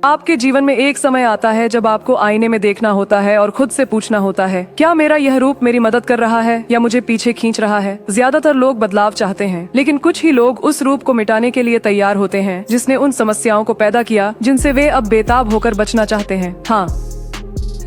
आपके जीवन में एक समय आता है जब आपको आईने में देखना होता है और खुद से पूछना होता है, क्या मेरा यह रूप मेरी मदद कर रहा है या मुझे पीछे खींच रहा है। ज्यादातर लोग बदलाव चाहते हैं, लेकिन कुछ ही लोग उस रूप को मिटाने के लिए तैयार होते हैं जिसने उन समस्याओं को पैदा किया जिनसे वे अब बेताब होकर बचना चाहते हैं। हाँ,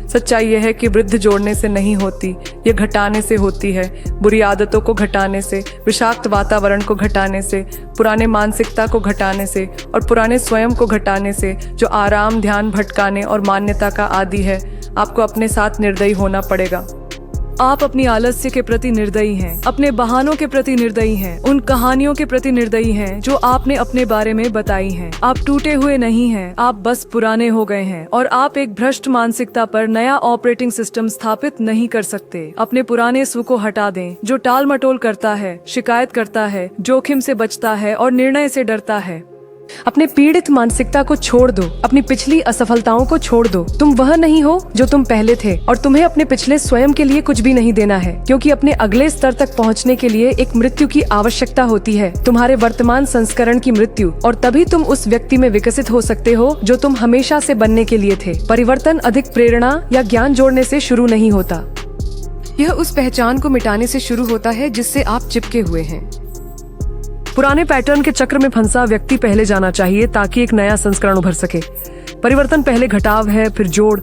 सच्चाई यह है कि वृद्धि जोड़ने से नहीं होती, ये घटाने से होती है। बुरी आदतों को घटाने से, विषाक्त वातावरण को घटाने से, पुराने मानसिकता को घटाने से और पुराने स्वयं को घटाने से, जो आराम, ध्यान भटकाने और मान्यता का आदी है। आपको अपने साथ निर्दयी होना पड़ेगा। आप अपनी आलस्य के प्रति निर्दयी हैं, अपने बहानों के प्रति निर्दयी हैं, उन कहानियों के प्रति निर्दयी हैं जो आपने अपने बारे में बताई हैं। आप टूटे हुए नहीं हैं, आप बस पुराने हो गए हैं और आप एक भ्रष्ट मानसिकता पर नया ऑपरेटिंग सिस्टम स्थापित नहीं कर सकते। अपने पुराने स्व को हटा दें, जो टाल मटोल करता है, शिकायत करता है, जोखिम से बचता है और निर्णय से डरता है। अपने पीड़ित मानसिकता को छोड़ दो, अपनी पिछली असफलताओं को छोड़ दो। तुम वह नहीं हो जो तुम पहले थे और तुम्हें अपने पिछले स्वयं के लिए कुछ भी नहीं देना है, क्योंकि अपने अगले स्तर तक पहुंचने के लिए एक मृत्यु की आवश्यकता होती है, तुम्हारे वर्तमान संस्करण की मृत्यु, और तभी तुम उस व्यक्ति में विकसित हो सकते हो जो तुम हमेशा से बनने के लिए थे। परिवर्तन अधिक प्रेरणा या ज्ञान जोड़ने से शुरू नहीं होता, यह उस पहचान को मिटाने से शुरू होता है जिससे आप चिपके हुए हैं। पुराने पैटर्न के चक्र में फंसा व्यक्ति पहले जाना चाहिए ताकि एक नया संस्करण उभर सके। परिवर्तन पहले घटाव है, फिर जोड़।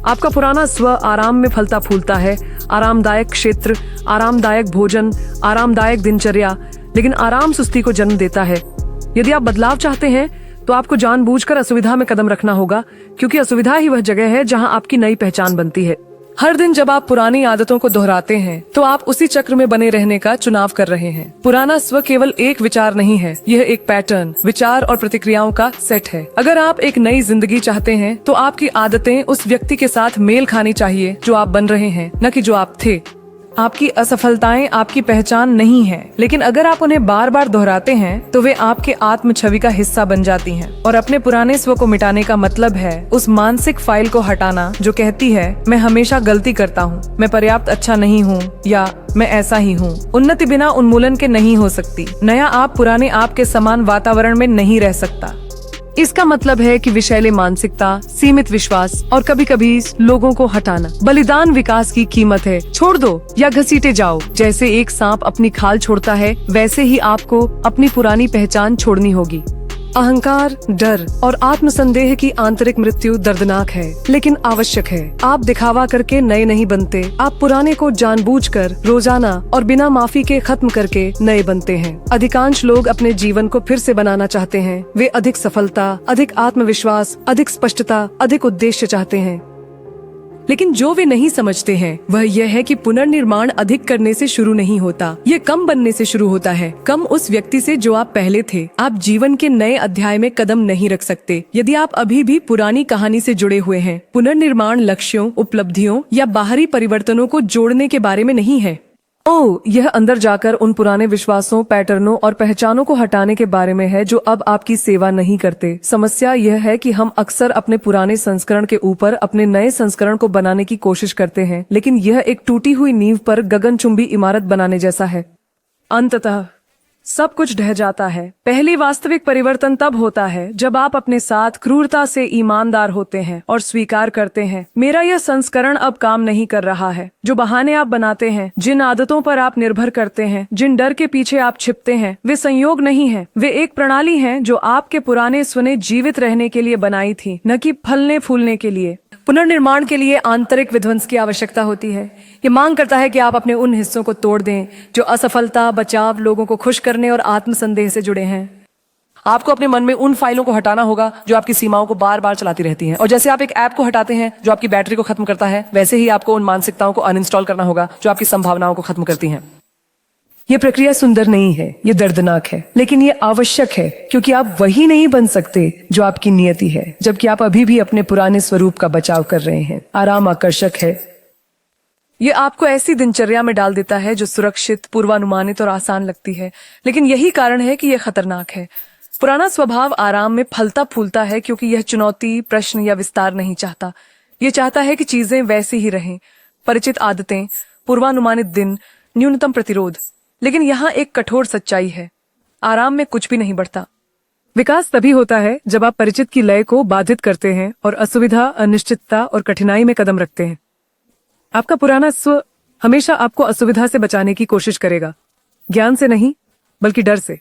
आपका पुराना स्व आराम में फलता फूलता है, आरामदायक क्षेत्र, आरामदायक भोजन, आरामदायक दिनचर्या, लेकिन आराम सुस्ती को जन्म देता है। यदि आप बदलाव चाहते हैं तो आपको जानबूझकर असुविधा में कदम रखना होगा, क्योंकि असुविधा ही वह जगह है जहां आपकी नई पहचान बनती है। हर दिन जब आप पुरानी आदतों को दोहराते हैं तो आप उसी चक्र में बने रहने का चुनाव कर रहे हैं। पुराना स्व केवल एक विचार नहीं है, यह एक पैटर्न, विचार और प्रतिक्रियाओं का सेट है। अगर आप एक नई जिंदगी चाहते हैं तो आपकी आदतें उस व्यक्ति के साथ मेल खानी चाहिए जो आप बन रहे हैं, न कि जो आप थे। आपकी असफलताएं आपकी पहचान नहीं है, लेकिन अगर आप उन्हें बार बार दोहराते हैं तो वे आपके आत्म छवि का हिस्सा बन जाती हैं। और अपने पुराने स्व को मिटाने का मतलब है उस मानसिक फाइल को हटाना जो कहती है मैं हमेशा गलती करता हूँ, मैं पर्याप्त अच्छा नहीं हूँ या मैं ऐसा ही हूँ। उन्नति बिना उन्मूलन के नहीं हो सकती। नया आप पुराने आप के समान वातावरण में नहीं रह सकता। इसका मतलब है कि विषैले मानसिकता, सीमित विश्वास और कभी कभी लोगों को हटाना बलिदान विकास की कीमत है। छोड़ दो या घसीटे जाओ। जैसे एक सांप अपनी खाल छोड़ता है, वैसे ही आपको अपनी पुरानी पहचान छोड़नी होगी। अहंकार, डर और आत्मसंदेह की आंतरिक मृत्यु दर्दनाक है, लेकिन आवश्यक है। आप दिखावा करके नए नहीं बनते, आप पुराने को जानबूझकर, रोजाना और बिना माफी के खत्म करके नए बनते हैं। अधिकांश लोग अपने जीवन को फिर से बनाना चाहते हैं। वे अधिक सफलता, अधिक आत्मविश्वास, अधिक स्पष्टता, अधिक उद्देश्य चाहते हैं, लेकिन जो वे नहीं समझते हैं वह यह है कि पुनर्निर्माण अधिक करने से शुरू नहीं होता, ये कम बनने से शुरू होता है। कम उस व्यक्ति से जो आप पहले थे। आप जीवन के नए अध्याय में कदम नहीं रख सकते यदि आप अभी भी पुरानी कहानी से जुड़े हुए हैं। पुनर्निर्माण लक्ष्यों, उपलब्धियों या बाहरी परिवर्तनों को जोड़ने के बारे में नहीं है। यह अंदर जाकर उन पुराने विश्वासों, पैटर्नों और पहचानों को हटाने के बारे में है जो अब आपकी सेवा नहीं करते। समस्या यह है कि हम अक्सर अपने पुराने संस्करण के ऊपर अपने नए संस्करण को बनाने की कोशिश करते हैं, लेकिन यह एक टूटी हुई नींव पर गगनचुंबी इमारत बनाने जैसा है। अंततः सब कुछ ढह जाता है। पहली वास्तविक परिवर्तन तब होता है जब आप अपने साथ क्रूरता से ईमानदार होते हैं और स्वीकार करते हैं मेरा यह संस्करण अब काम नहीं कर रहा है। जो बहाने आप बनाते हैं, जिन आदतों पर आप निर्भर करते हैं, जिन डर के पीछे आप छिपते हैं, वे संयोग नहीं है, वे एक प्रणाली है जो आपके पुराने स्व ने जीवित रहने के लिए बनाई थी, न कि फलने फूलने के लिए। पुनर्निर्माण के लिए आंतरिक विध्वंस की आवश्यकता होती है। ये मांग करता है कि आप अपने उन हिस्सों को तोड़ दें जो असफलता, बचाव, लोगों को खुश करने और आत्मसंदेह से जुड़े हैं। आपको अपने मन में उन फाइलों को हटाना होगा जो आपकी सीमाओं को बार बार चलाती रहती हैं। और जैसे आप एक ऐप को हटाते हैं जो आपकी बैटरी को खत्म करता है, वैसे ही आपको उन मानसिकताओं को अनइंस्टॉल करना होगा जो आपकी संभावनाओं को खत्म करती हैं। ये प्रक्रिया सुंदर नहीं है, ये दर्दनाक है, लेकिन ये आवश्यक है, क्योंकि आप वही नहीं बन सकते जो आपकी नियति है, जबकि आप अभी भी अपने पुराने स्वरूप का बचाव कर रहे हैं। आराम आकर्षक है। ये आपको ऐसी दिनचर्या में डाल देता है जो सुरक्षित, पूर्वानुमानित और आसान लगती है, लेकिन यही कारण है कि यह खतरनाक है। पुराना स्वभाव आराम में फलता फूलता है क्योंकि यह चुनौती, प्रश्न या विस्तार नहीं चाहता। ये चाहता है कि चीजें वैसी ही रहें, परिचित आदतें, पूर्वानुमानित दिन, न्यूनतम प्रतिरोध। लेकिन यहाँ एक कठोर सच्चाई है, आराम में कुछ भी नहीं बढ़ता। विकास तभी होता है जब आप परिचित की लय को बाधित करते हैं और असुविधा, अनिश्चितता और कठिनाई में कदम रखते हैं। आपका पुराना स्व हमेशा आपको असुविधा से बचाने की कोशिश करेगा, ज्ञान से नहीं बल्कि डर से।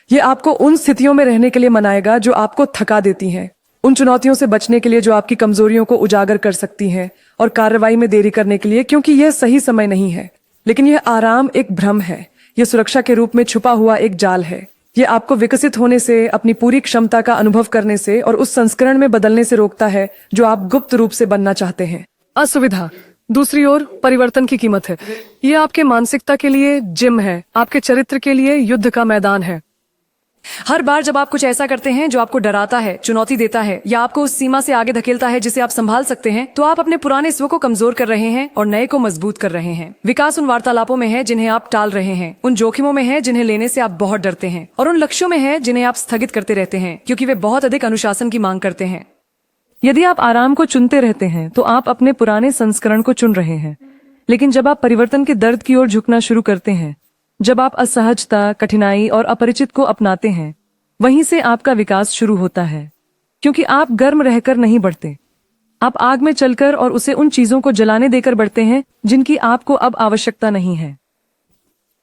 यह आपको उन स्थितियों में रहने के लिए मनाएगा जो आपको थका देती हैं, उन चुनौतियों से बचने के लिए जो आपकी कमजोरियों को उजागर कर सकती हैं, और कार्रवाई में देरी करने के लिए क्योंकि यह सही समय नहीं है। लेकिन यह आराम एक भ्रम है, यह सुरक्षा के रूप में छुपा हुआ एक जाल है। यह आपको विकसित होने से, अपनी पूरी क्षमता का अनुभव करने से और उस संस्करण में बदलने से रोकता है जो आप गुप्त रूप से बनना चाहते हैं। असुविधा दूसरी ओर परिवर्तन की कीमत है। यह आपके मानसिकता के लिए जिम है, आपके चरित्र के लिए युद्ध का मैदान है। हर बार जब आप कुछ ऐसा करते हैं जो आपको डराता है, चुनौती देता है या आपको उस सीमा से आगे धकेलता है जिसे आप संभाल सकते हैं, तो आप अपने पुराने स्व को कमजोर कर रहे हैं और नए को मजबूत कर रहे हैं। विकास उन वार्तालापों में है जिन्हें आप टाल रहे हैं, उन जोखिमों में है जिन्हें लेने से आप बहुत डरते हैं, और उन लक्ष्यों में है जिन्हें आप स्थगित करते रहते हैं क्योंकि वे बहुत अधिक अनुशासन की मांग करते हैं। यदि आप आराम को चुनते रहते हैं तो आप अपने पुराने संस्करण को चुन रहे हैं। लेकिन जब आप परिवर्तन के दर्द की ओर झुकना शुरू करते हैं, जब आप असहजता, कठिनाई और अपरिचित को अपनाते हैं, वहीं से आपका विकास शुरू होता है। क्योंकि आप गर्म रहकर नहीं बढ़ते, आप आग में चलकर और उसे उन चीजों को जलाने देकर बढ़ते हैं जिनकी आपको अब आवश्यकता नहीं है।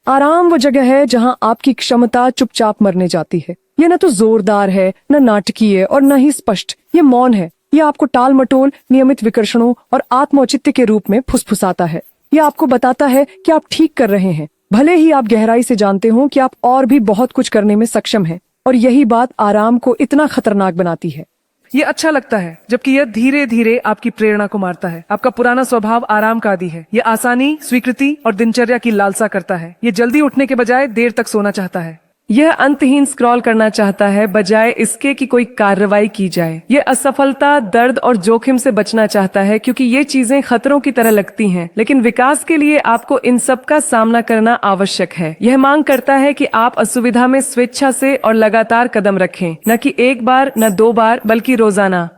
आराम वो जगह है जहां आपकी क्षमता चुपचाप मरने जाती है। यह न तो जोरदार है, न नाटकीय और न ही स्पष्ट। यह मौन है। यह आपको टाल मटोल, नियमित विकर्षणों और आत्मौचित्य के रूप में फुसफुसाता है। यह आपको बताता है कि आप ठीक कर रहे हैं, भले ही आप गहराई से जानते हो कि आप और भी बहुत कुछ करने में सक्षम हैं। और यही बात आराम को इतना खतरनाक बनाती है। ये अच्छा लगता है, जबकि यह धीरे धीरे आपकी प्रेरणा को मारता है। आपका पुराना स्वभाव आराम का आदी है। यह आसानी, स्वीकृति और दिनचर्या की लालसा करता है। यह जल्दी उठने के बजाय देर तक सोना चाहता है। यह अंतहीन स्क्रॉल करना चाहता है बजाय इसके कि कोई कार्रवाई की जाए। यह असफलता, दर्द और जोखिम से बचना चाहता है क्योंकि ये चीजें खतरों की तरह लगती हैं। लेकिन विकास के लिए आपको इन सब का सामना करना आवश्यक है। यह मांग करता है कि आप असुविधा में स्वेच्छा से और लगातार कदम रखें, न कि एक बार, न दो बार, बल्कि रोजाना।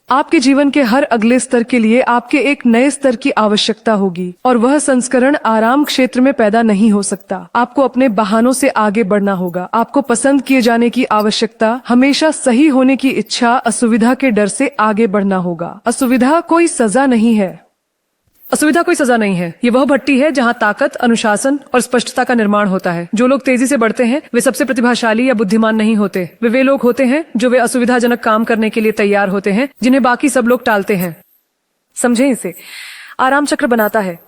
आपके जीवन के हर अगले स्तर के लिए आपके एक नए स्तर की आवश्यकता होगी, और वह संस्करण आराम क्षेत्र में पैदा नहीं हो सकता। आपको अपने बहानों से आगे बढ़ना होगा। आपको पसंद किए जाने की आवश्यकता, हमेशा सही होने की इच्छा, असुविधा के डर से आगे बढ़ना होगा। असुविधा कोई सजा नहीं है। असुविधा कोई सजा नहीं है। ये वह भट्टी है जहाँ ताकत, अनुशासन और स्पष्टता का निर्माण होता है। जो लोग तेजी से बढ़ते हैं वे सबसे प्रतिभाशाली या बुद्धिमान नहीं होते। वे लोग होते हैं जो वे असुविधाजनक काम करने के लिए तैयार होते हैं जिन्हें बाकी सब लोग टालते हैं। समझें इसे। आराम चक्र बनाता है।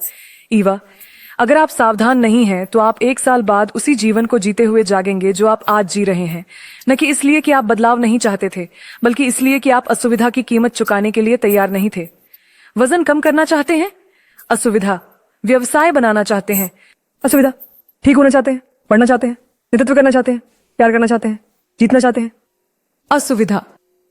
ईवा, अगर आप सावधान नहीं हैं तो आप 1 साल बाद उसी जीवन को जीते हुए जागेंगे जो आप आज जी रहे हैं। न कि इसलिए कि आप बदलाव नहीं चाहते थे, बल्कि इसलिए कि आप असुविधा की कीमत चुकाने के लिए तैयार नहीं थे। वजन कम करना चाहते हैं? असुविधा। व्यवसाय बनाना चाहते हैं? असुविधा। ठीक होना चाहते हैं, पढ़ना चाहते हैं, नेतृत्व करना चाहते हैं, प्यार करना चाहते हैं, जीतना चाहते हैं? असुविधा।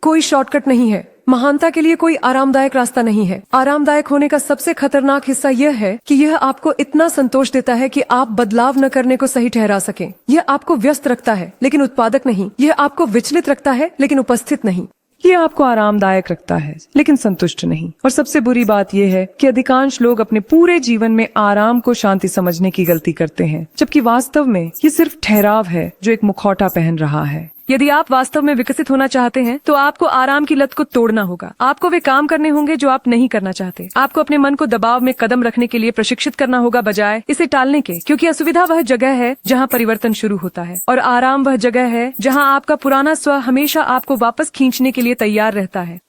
कोई शॉर्टकट नहीं है। महानता के लिए कोई आरामदायक रास्ता नहीं है। आरामदायक होने का सबसे खतरनाक हिस्सा यह है कि यह आपको इतना संतोष देता है कि आप बदलाव न करने को सही ठहरा सकें। यह आपको व्यस्त रखता है लेकिन उत्पादक नहीं। यह आपको विचलित रखता है लेकिन उपस्थित नहीं। ये आपको आरामदायक रखता है लेकिन संतुष्ट नहीं। और सबसे बुरी बात यह है कि अधिकांश लोग अपने पूरे जीवन में आराम को शांति समझने की गलती करते हैं, जबकि वास्तव में ये सिर्फ ठहराव है जो एक मुखौटा पहन रहा है। यदि आप वास्तव में विकसित होना चाहते हैं तो आपको आराम की लत को तोड़ना होगा। आपको वे काम करने होंगे जो आप नहीं करना चाहते। आपको अपने मन को दबाव में कदम रखने के लिए प्रशिक्षित करना होगा बजाय इसे टालने के, क्योंकि असुविधा वह जगह है जहां परिवर्तन शुरू होता है और आराम वह जगह है जहां आपका पुराना स्व हमेशा आपको वापस खींचने के लिए तैयार रहता है।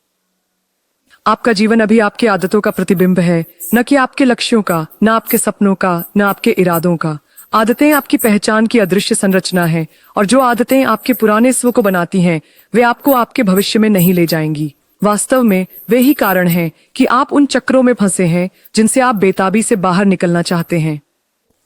आपका जीवन अभी आपकी आदतों का प्रतिबिंब है, न कि आपके लक्ष्यों का, न आपके सपनों का, न आपके इरादों का। आदतें आपकी पहचान की अदृश्य संरचना है, और जो आदतें आपके पुराने स्व को बनाती हैं, वे आपको आपके भविष्य में नहीं ले जाएंगी। वास्तव में वे ही कारण हैं कि आप उन चक्रों में फंसे हैं जिनसे आप बेताबी से बाहर निकलना चाहते हैं।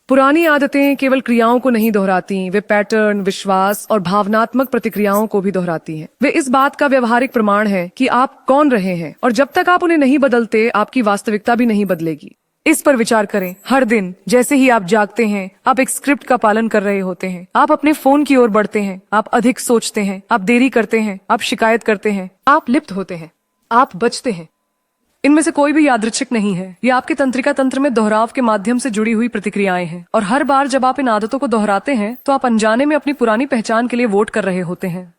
पुरानी आदतें केवल क्रियाओं को नहीं दोहराती, वे पैटर्न, विश्वास और भावनात्मक प्रतिक्रियाओं को भी दोहराती हैं। वे इस बात का व्यवहारिक प्रमाण है कि आप कौन रहे हैं, और जब तक आप उन्हें नहीं बदलते, आपकी वास्तविकता भी नहीं बदलेगी। इस पर विचार करें। हर दिन जैसे ही आप जागते हैं, आप एक स्क्रिप्ट का पालन कर रहे होते हैं। आप अपने फोन की ओर बढ़ते हैं, आप अधिक सोचते हैं, आप देरी करते हैं, आप शिकायत करते हैं, आप लिप्त होते हैं, आप बचते हैं। इनमें से कोई भी यादृच्छिक नहीं है। ये आपके तंत्रिका तंत्र में दोहराव के माध्यम से जुड़ी हुई प्रतिक्रियाएं हैं, और हर बार जब आप इन आदतों को दोहराते हैं तो आप अनजाने में अपनी पुरानी पहचान के लिए वोट कर रहे होते हैं।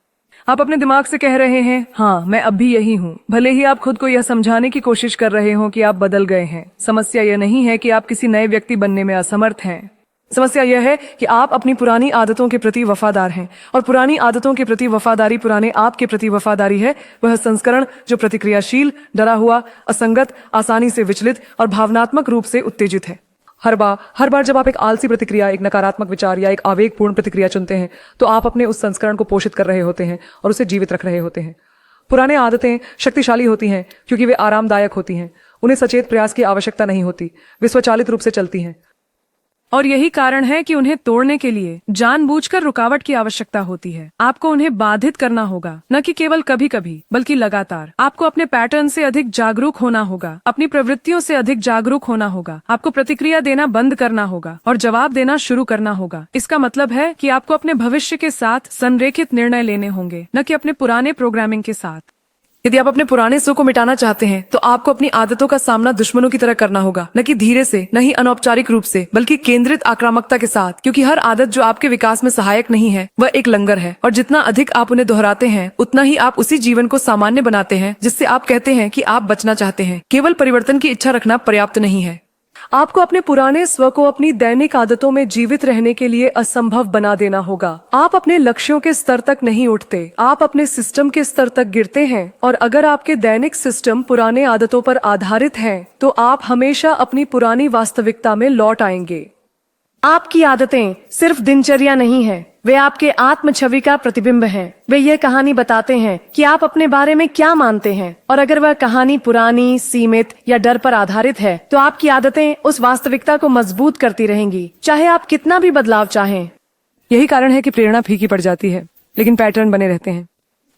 आप अपने दिमाग से कह रहे हैं, हाँ मैं अब भी यही हूँ, भले ही आप खुद को यह समझाने की कोशिश कर रहे हो कि आप बदल गए हैं। समस्या यह नहीं है कि आप किसी नए व्यक्ति बनने में असमर्थ हैं। समस्या यह है कि आप अपनी पुरानी आदतों के प्रति वफादार हैं, और पुरानी आदतों के प्रति वफादारी पुराने आप के प्रति वफादारी है। वह संस्करण जो प्रतिक्रियाशील, डरा हुआ, असंगत, आसानी से विचलित और भावनात्मक रूप से उत्तेजित है। हर बार जब आप एक आलसी प्रतिक्रिया, एक नकारात्मक विचार या एक आवेगपूर्ण प्रतिक्रिया चुनते हैं, तो आप अपने उस संस्करण को पोषित कर रहे होते हैं और उसे जीवित रख रहे होते हैं। पुराने आदतें शक्तिशाली होती हैं क्योंकि वे आरामदायक होती हैं। उन्हें सचेत प्रयास की आवश्यकता नहीं होती, वे स्वचालित रूप से चलती हैं। और यही कारण है कि उन्हें तोड़ने के लिए जानबूझकर रुकावट की आवश्यकता होती है। आपको उन्हें बाधित करना होगा, न कि केवल कभी कभी, बल्कि लगातार। आपको अपने पैटर्न से अधिक जागरूक होना होगा, अपनी प्रवृत्तियों से अधिक जागरूक होना होगा। आपको प्रतिक्रिया देना बंद करना होगा और जवाब देना शुरू करना होगा। इसका मतलब है कि आपको अपने भविष्य के साथ संरेखित निर्णय लेने होंगे, न कि अपने पुराने प्रोग्रामिंग के साथ। यदि आप अपने पुराने स्व को मिटाना चाहते हैं, तो आपको अपनी आदतों का सामना दुश्मनों की तरह करना होगा, न कि धीरे से, न ही अनौपचारिक रूप से, बल्कि केंद्रित आक्रामकता के साथ। क्योंकि हर आदत जो आपके विकास में सहायक नहीं है, वह एक लंगर है, और जितना अधिक आप उन्हें दोहराते हैं, उतना ही आप उसी जीवन को सामान्य बनाते हैं जिससे आप कहते हैं कि आप बचना चाहते हैं। केवल परिवर्तन की इच्छा रखना पर्याप्त नहीं है। आपको अपने पुराने स्व को अपनी दैनिक आदतों में जीवित रहने के लिए असंभव बना देना होगा। आप अपने लक्ष्यों के स्तर तक नहीं उठते, आप अपने सिस्टम के स्तर तक गिरते हैं। और अगर आपके दैनिक सिस्टम पुराने आदतों पर आधारित है, तो आप हमेशा अपनी पुरानी वास्तविकता में लौट आएंगे। आपकी आदतें सिर्फ दिनचर्या नहीं है, वे आपके आत्म छवि का प्रतिबिंब हैं। वे ये कहानी बताते हैं कि आप अपने बारे में क्या मानते हैं, और अगर वह कहानी पुरानी, सीमित या डर पर आधारित है, तो आपकी आदतें उस वास्तविकता को मजबूत करती रहेंगी, चाहे आप कितना भी बदलाव चाहें। यही कारण है कि प्रेरणा फीकी पड़ जाती है, लेकिन पैटर्न बने रहते हैं।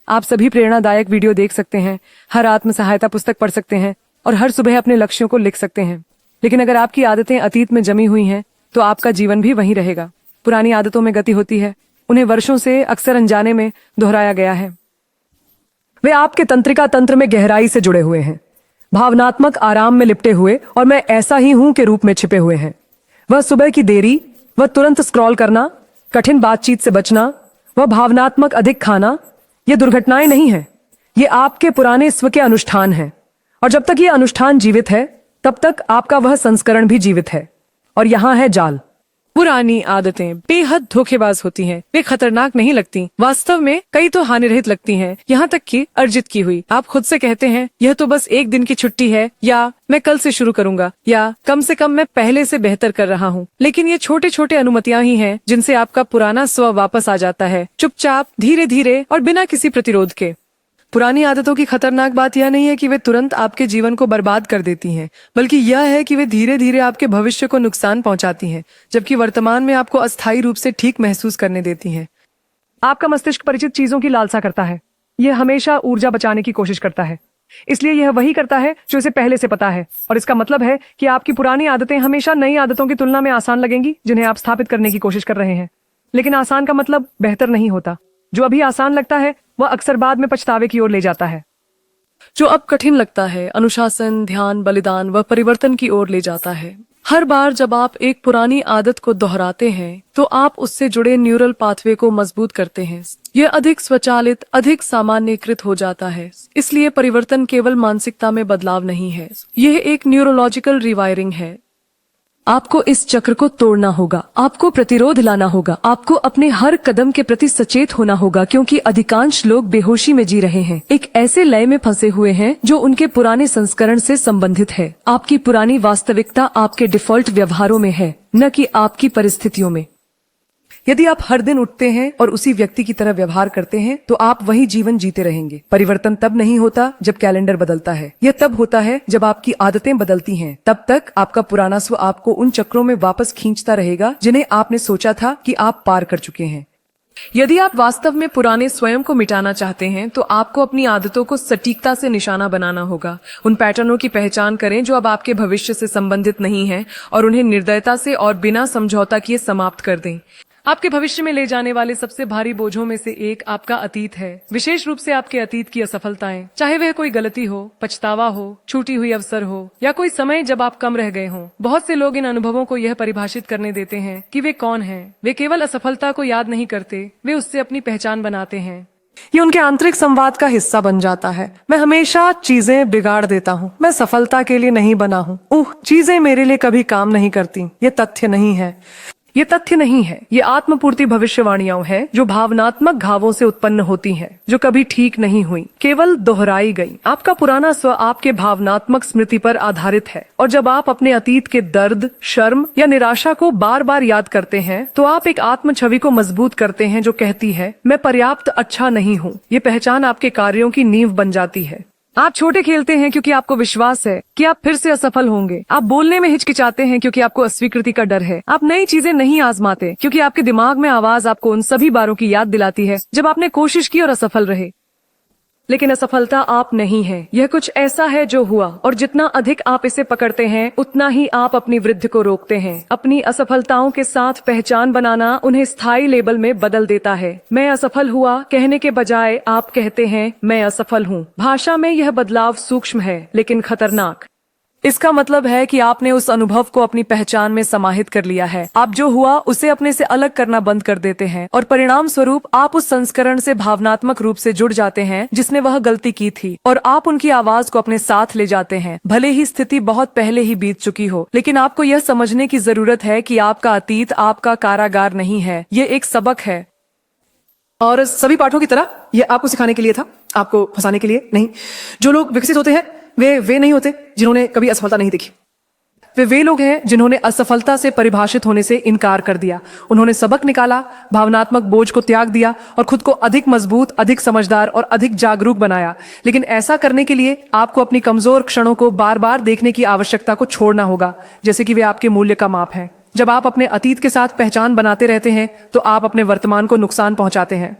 आप सभी प्रेरणादायक वीडियो देख सकते हैं, हर आत्म सहायता पुस्तक पढ़ सकते हैं, और हर सुबह अपने लक्ष्यों को लिख सकते हैं। लेकिन अगर आपकी आदतें अतीत में जमी हुई हैं, तो आपका जीवन भी वहीं रहेगा। पुरानी आदतों में गति होती है, उन्हें वर्षों से अक्सर अनजाने में दोहराया गया है। वे आपके तंत्रिका तंत्र में गहराई से जुड़े हुए हैं, भावनात्मक आराम में लिपटे हुए और मैं ऐसा ही हूं के रूप में छिपे हुए हैं। वह सुबह की देरी, वह तुरंत स्क्रॉल करना, कठिन बातचीत से बचना, वह भावनात्मक अधिक खाना, ये दुर्घटनाएं नहीं है, ये आपके पुराने स्व के अनुष्ठान हैं। और जब तक ये अनुष्ठान जीवित है, तब तक आपका वह संस्करण भी जीवित है। और यहाँ है जाल। पुरानी आदतें बेहद धोखेबाज होती हैं। वे खतरनाक नहीं लगती, वास्तव में कई तो हानिरहित लगती हैं, यहाँ तक कि अर्जित की हुई। आप खुद से कहते हैं, यह तो बस एक दिन की छुट्टी है, या मैं कल से शुरू करूंगा, या कम से कम मैं पहले से बेहतर कर रहा हूँ। लेकिन ये छोटे छोटे अनुमतियां ही हैं जिनसे आपका पुराना स्व वापस आ जाता है, चुपचाप, धीरे धीरे और बिना किसी प्रतिरोध के। पुरानी आदतों की खतरनाक बात यह नहीं है कि वे तुरंत आपके जीवन को बर्बाद कर देती हैं, बल्कि यह है कि वे धीरे धीरे आपके भविष्य को नुकसान पहुंचाती हैं, जबकि वर्तमान में आपको अस्थायी रूप से ठीक महसूस करने देती हैं। आपका मस्तिष्क परिचित चीजों की लालसा करता है। यह हमेशा ऊर्जा बचाने की कोशिश करता है, इसलिए यह वही करता है जो इसे पहले से पता है। और इसका मतलब है कि आपकी पुरानी आदतें हमेशा नई आदतों की तुलना में आसान लगेंगी जिन्हें आप स्थापित करने की कोशिश कर रहे हैं। लेकिन आसान का मतलब बेहतर नहीं होता। जो अभी आसान लगता है, वह अक्सर बाद में पछतावे की ओर ले जाता है। जो अब कठिन लगता है, अनुशासन, ध्यान, बलिदान, वह परिवर्तन की ओर ले जाता है। हर बार जब आप एक पुरानी आदत को दोहराते हैं, तो आप उससे जुड़े न्यूरल पाथवे को मजबूत करते हैं। यह अधिक स्वचालित, अधिक सामान्यीकृत हो जाता है। इसलिए परिवर्तन केवल मानसिकता में बदलाव नहीं है, यह एक न्यूरोलॉजिकल रिवायरिंग है। आपको इस चक्र को तोड़ना होगा, आपको प्रतिरोध लाना होगा, आपको अपने हर कदम के प्रति सचेत होना होगा, क्योंकि अधिकांश लोग बेहोशी में जी रहे हैं, एक ऐसे लय में फंसे हुए हैं जो उनके पुराने संस्करण से संबंधित है। आपकी पुरानी वास्तविकता आपके डिफॉल्ट व्यवहारों में है, न कि आपकी परिस्थितियों में। यदि आप हर दिन उठते हैं और उसी व्यक्ति की तरह व्यवहार करते हैं, तो आप वही जीवन जीते रहेंगे। परिवर्तन तब नहीं होता जब कैलेंडर बदलता है, यह तब होता है जब आपकी आदतें बदलती हैं। तब तक आपका पुराना स्व आपको उन चक्रों में वापस खींचता रहेगा जिन्हें आपने सोचा था कि आप पार कर चुके हैं। यदि आप वास्तव में पुराने स्वयं को मिटाना चाहते हैं, तो आपको अपनी आदतों को सटीकता से निशाना बनाना होगा। उन पैटर्नों की पहचान करें जो अब आपके भविष्य से संबंधित नहीं हैं, और उन्हें निर्दयता से और बिना समझौता किए समाप्त कर दें। आपके भविष्य में ले जाने वाले सबसे भारी बोझों में से एक आपका अतीत है, विशेष रूप से आपके अतीत की असफलताएं, चाहे वह कोई गलती हो, पछतावा हो, छूटी हुई अवसर हो, या कोई समय जब आप कम रह गए हों। बहुत से लोग इन अनुभवों को यह परिभाषित करने देते हैं कि वे कौन हैं। वे केवल असफलता को याद नहीं करते, वे उससे अपनी पहचान बनाते हैं। ये उनके आंतरिक संवाद का हिस्सा बन जाता है। मैं हमेशा चीजें बिगाड़ देता हूँ, मैं सफलता के लिए नहीं बना हूँ, चीजें मेरे लिए कभी काम नहीं करती। ये तथ्य नहीं है, ये तथ्य नहीं है, ये आत्मपूर्ति भविष्यवाणियां हैं जो भावनात्मक घावों से उत्पन्न होती हैं, जो कभी ठीक नहीं हुई, केवल दोहराई गई। आपका पुराना स्व आपके भावनात्मक स्मृति पर आधारित है, और जब आप अपने अतीत के दर्द, शर्म या निराशा को बार बार याद करते हैं तो आप एक आत्म छवि को मजबूत करते हैं जो कहती है, मैं पर्याप्त अच्छा नहीं हूँ। ये पहचान आपके कार्यों की नींव बन जाती है। आप छोटे खेलते हैं क्योंकि आपको विश्वास है कि आप फिर से असफल होंगे। आप बोलने में हिचकिचाते हैं क्योंकि आपको अस्वीकृति का डर है। आप नई चीजें नहीं आजमाते क्योंकि आपके दिमाग में आवाज आपको उन सभी बारों की याद दिलाती है जब आपने कोशिश की और असफल रहे। लेकिन असफलता आप नहीं है, यह कुछ ऐसा है जो हुआ, और जितना अधिक आप इसे पकड़ते हैं उतना ही आप अपनी वृद्धि को रोकते हैं। अपनी असफलताओं के साथ पहचान बनाना उन्हें स्थायी लेबल में बदल देता है। मैं असफल हुआ कहने के बजाय आप कहते हैं मैं असफल हूँ। भाषा में यह बदलाव सूक्ष्म है लेकिन खतरनाक। इसका मतलब है कि आपने उस अनुभव को अपनी पहचान में समाहित कर लिया है। आप जो हुआ उसे अपने से अलग करना बंद कर देते हैं, और परिणाम स्वरूप आप उस संस्करण से भावनात्मक रूप से जुड़ जाते हैं जिसने वह गलती की थी, और आप उनकी आवाज को अपने साथ ले जाते हैं। भले ही स्थिति बहुत पहले ही बीत चुकी हो, लेकिन आपको यह समझने की जरूरत है कि आपका अतीत आपका कारागार नहीं है, ये एक सबक है। और सभी पाठों की तरह यह आपको सिखाने के लिए था, आपको फंसाने के लिए नहीं। जो लोग विकसित होते हैं वे नहीं होते जिन्होंने कभी असफलता नहीं देखी। वे लोग हैं जिन्होंने असफलता से परिभाषित होने से इनकार कर दिया। उन्होंने सबक निकाला, भावनात्मक बोझ को त्याग दिया और खुद को अधिक मजबूत, अधिक समझदार और अधिक जागरूक बनाया। लेकिन ऐसा करने के लिए आपको अपनी कमजोर क्षणों को बार बार देखने की आवश्यकता को छोड़ना होगा, जैसे कि वे आपके मूल्य का माप हैं। जब आप अपने अतीत के साथ पहचान बनाते रहते हैं तो आप अपने वर्तमान को नुकसान पहुंचाते हैं।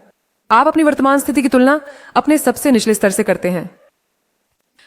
आप अपनी वर्तमान स्थिति की तुलना अपने सबसे निचले स्तर से करते हैं।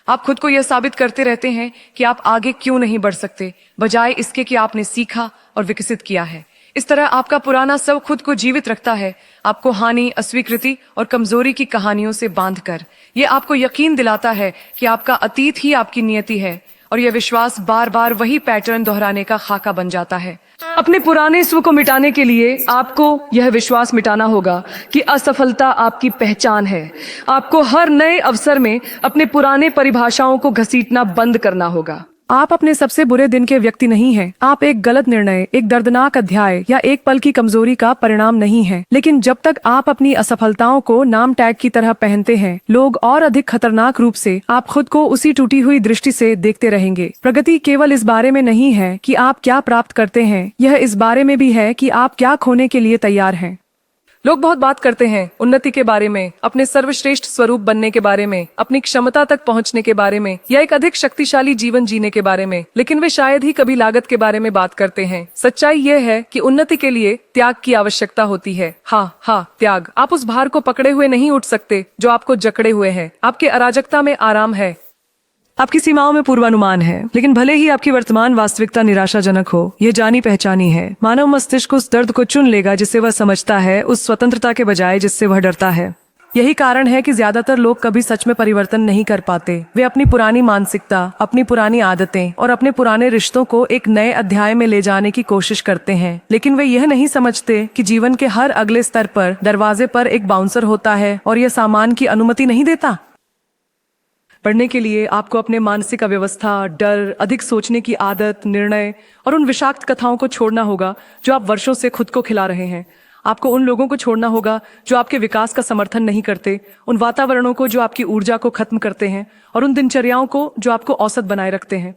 आप खुद को यह साबित करते रहते हैं कि आप आगे क्यों नहीं बढ़ सकते, बजाय इसके कि आपने सीखा और विकसित किया है। इस तरह आपका पुराना सब खुद को जीवित रखता है, आपको हानि, अस्वीकृति और कमजोरी की कहानियों से बांधकर। यह आपको यकीन दिलाता है कि आपका अतीत ही आपकी नियति है, और यह विश्वास बार बार वही पैटर्न दोहराने का खाका बन जाता है। अपने पुराने स्व को मिटाने के लिए आपको यह विश्वास मिटाना होगा कि असफलता आपकी पहचान है। आपको हर नए अवसर में अपने पुराने परिभाषाओं को घसीटना बंद करना होगा। आप अपने सबसे बुरे दिन के व्यक्ति नहीं हैं। आप एक गलत निर्णय, एक दर्दनाक अध्याय या एक पल की कमजोरी का परिणाम नहीं हैं। लेकिन जब तक आप अपनी असफलताओं को नाम टैग की तरह पहनते हैं, लोग और अधिक खतरनाक रूप से आप खुद को उसी टूटी हुई दृष्टि से देखते रहेंगे। प्रगति केवल इस बारे में नहीं है कि आप क्या प्राप्त करते हैं, यह इस बारे में भी है कि आप क्या खोने के लिए तैयार हैं। लोग बहुत बात करते हैं उन्नति के बारे में, अपने सर्वश्रेष्ठ स्वरूप बनने के बारे में, अपनी क्षमता तक पहुंचने के बारे में, या एक अधिक शक्तिशाली जीवन जीने के बारे में, लेकिन वे शायद ही कभी लागत के बारे में बात करते हैं। सच्चाई यह है कि उन्नति के लिए त्याग की आवश्यकता होती है। हाँ, त्याग। आप उस भार को पकड़े हुए नहीं उठ सकते जो आपको जकड़े हुए है। आपके अराजकता में आराम है, आपकी सीमाओं में पूर्वानुमान है, लेकिन भले ही आपकी वर्तमान वास्तविकता निराशाजनक हो, यह जानी पहचानी है। मानव मस्तिष्क उस दर्द को चुन लेगा जिससे वह समझता है, उस स्वतंत्रता के बजाय जिससे वह डरता है। यही कारण है कि ज्यादातर लोग कभी सच में परिवर्तन नहीं कर पाते। वे अपनी पुरानी मानसिकता, अपनी पुरानी आदतें और अपने पुराने रिश्तों को एक नए अध्याय में ले जाने की कोशिश करते हैं, लेकिन वे यह नहीं समझते कि जीवन के हर अगले स्तर पर दरवाजे पर एक बाउंसर होता है और यह सामान की अनुमति नहीं देता। पढ़ने के लिए आपको अपने मानसिक अव्यवस्था, डर, अधिक सोचने की आदत, निर्णय और उन विषाक्त कथाओं को छोड़ना होगा जो आप वर्षों से खुद को खिला रहे हैं। आपको उन लोगों को छोड़ना होगा जो आपके विकास का समर्थन नहीं करते, उन वातावरणों को जो आपकी ऊर्जा को खत्म करते हैं, और उन दिनचर्याओं को जो आपको औसत बनाए रखते हैं।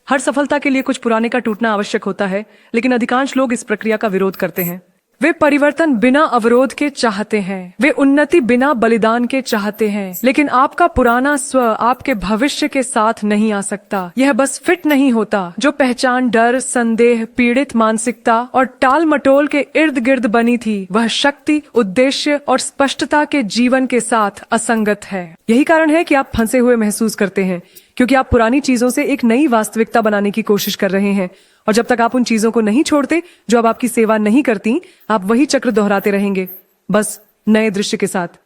हर सफलता के लिए कुछ पुराने का टूटना आवश्यक होता है, लेकिन अधिकांश लोग इस प्रक्रिया का विरोध करते हैं। वे परिवर्तन बिना अवरोध के चाहते हैं, वे उन्नति बिना बलिदान के चाहते हैं, लेकिन आपका पुराना स्व आपके भविष्य के साथ नहीं आ सकता। यह बस फिट नहीं होता। जो पहचान डर, संदेह, पीड़ित मानसिकता और टाल मटोल के इर्द गिर्द बनी थी, वह शक्ति, उद्देश्य और स्पष्टता के जीवन के साथ असंगत है। यही कारण है कि आप फंसे हुए महसूस करते हैं, क्योंकि आप पुरानी चीजों से एक नई वास्तविकता बनाने की कोशिश कर रहे हैं, और जब तक आप उन चीजों को नहीं छोड़ते जो अब आपकी सेवा नहीं करती, आप वही चक्र दोहराते रहेंगे, बस नए दृश्य के साथ।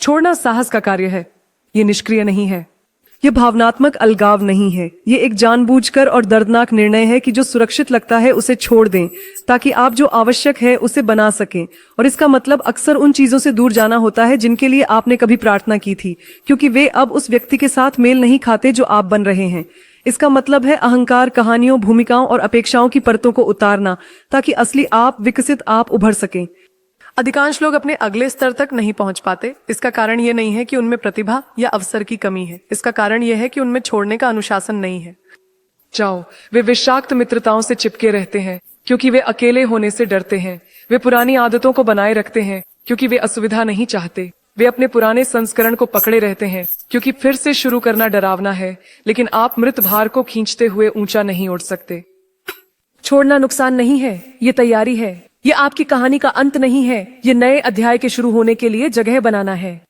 छोड़ना साहस का कार्य है, ये निष्क्रिय नहीं है। यह भावनात्मक अलगाव नहीं है, ये एक जानबूझकर और दर्दनाक निर्णय है कि जो सुरक्षित लगता है उसे छोड़ दें ताकि आप जो आवश्यक है उसे बना सकें। और इसका मतलब अक्सर उन चीजों से दूर जाना होता है जिनके लिए आपने कभी प्रार्थना की थी, क्योंकि वे अब उस व्यक्ति के साथ मेल नहीं खाते जो आप बन रहे हैं। इसका मतलब है अहंकार, कहानियों, भूमिकाओं और अपेक्षाओं की परतों को उतारना ताकि असली आप, विकसित आप उभर सकें। अधिकांश लोग अपने अगले स्तर तक नहीं पहुंच पाते। इसका कारण ये नहीं है कि उनमें प्रतिभा या अवसर की कमी है, इसका कारण यह है कि उनमें छोड़ने का अनुशासन नहीं है। जाओ, वे विषाक्त मित्रताओं से चिपके रहते हैं क्योंकि वे अकेले होने से डरते हैं। वे पुरानी आदतों को बनाए रखते हैं क्योंकि वे असुविधा नहीं चाहते। वे अपने पुराने संस्करण को पकड़े रहते हैं क्योंकि फिर से शुरू करना डरावना है, लेकिन आप मृत भार को खींचते हुए ऊंचा नहीं उड़ सकते। छोड़ना नुकसान नहीं है, ये तैयारी है। ये आपकी कहानी का अंत नहीं है, ये नए अध्याय के शुरू होने के लिए जगह बनाना है।